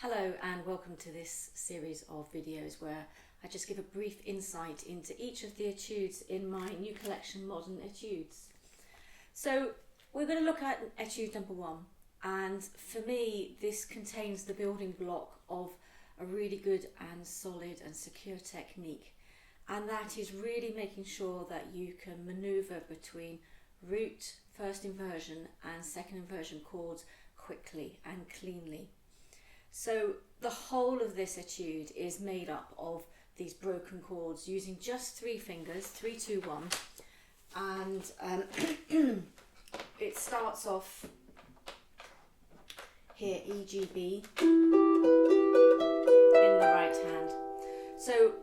Hello and welcome to this series of videos where I just give a brief insight into each of the etudes in my new collection, Modern Etudes. So we're going to look at etude number 1, and for me this contains the building block of a really good and solid and secure technique, and that is really making sure that you can manoeuvre between root, first inversion and second inversion chords quickly and cleanly. So the whole of this etude is made up of these broken chords using just 3 fingers, 3, 2, 1, and it starts off here, E, G, B, in the right hand. So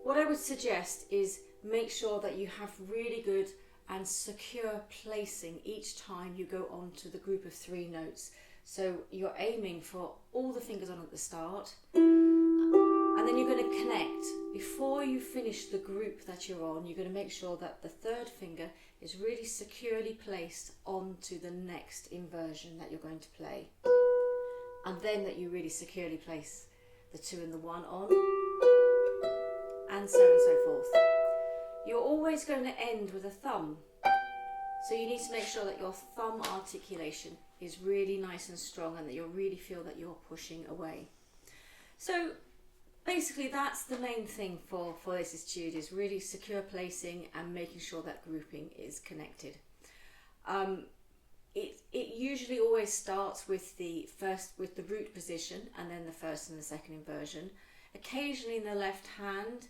what I would suggest is make sure that you have really good and secure placing each time you go on to the group of 3 notes. So you're aiming for all the fingers on at the start, and then you're going to connect. Before you finish the group that you're on, you're going to make sure that the 3rd finger is really securely placed onto the next inversion that you're going to play, and then that you really securely place the 2 and the 1 on, and so forth. You're always going to end with a thumb, so you need to make sure that your thumb articulation is really nice and strong and that you really feel that you're pushing away. So basically that's the main thing for this etude, is really secure placing and making sure that grouping is connected. It usually always starts with the root position and then the first and the second inversion. Occasionally in the left hand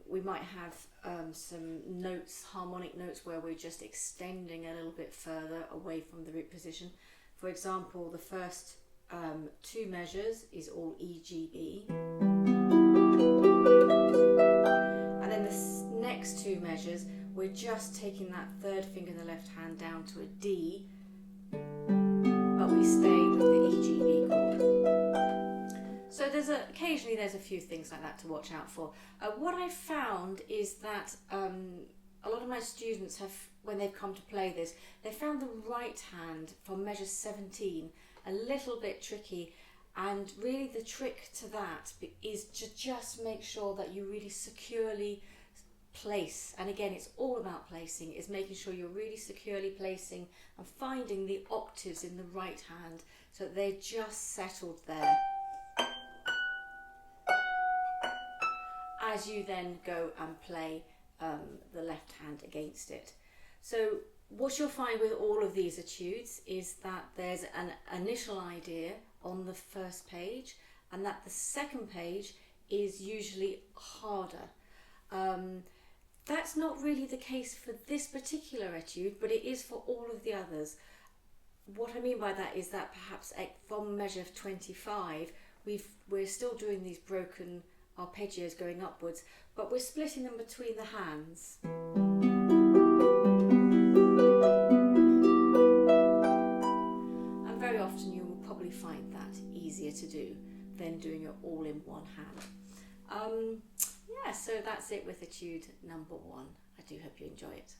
we might have some notes, harmonic notes, where we're just extending a little bit further away from the root position. For example, the first 2 measures is all E, G, B, and then the next 2 measures we're just taking that 3rd finger in the left hand down to a D, but we stay with the E, G, B chord. So occasionally there's a few things like that to watch out for. What I've found is that a lot of my students have, when they've come to play this, they found the right hand from measure 17 a little bit tricky, and really the trick to that is to just make sure that you really securely place, and again it's all about placing, is making sure you're really securely placing and finding the octaves in the right hand so that they're just settled there, as you then go and play the left hand against it. So what you'll find with all of these etudes is that there's an initial idea on the first page, and that the second page is usually harder. That's not really the case for this particular etude, but it is for all of the others. What I mean by that is that perhaps from measure 25 we're still doing these broken arpeggios going upwards, but we're splitting them between the hands. And very often you will probably find that easier to do than doing it all in one hand. Yeah, so that's it with etude number 1. I do hope you enjoy it.